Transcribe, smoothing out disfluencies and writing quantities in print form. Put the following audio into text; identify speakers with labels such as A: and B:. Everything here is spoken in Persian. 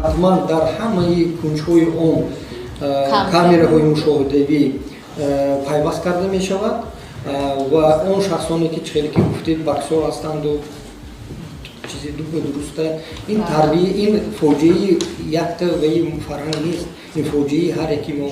A: حتما در همه کنج‌های عمر کامراهای مشاهده‌ای پیوست کرده می شود و اون شخصانی که خیلی که گفتید بکسور هستند و چیزی درسته این تربیه این فوجی یک تا و این فرهنگ نیست این فوجی هر یکی ما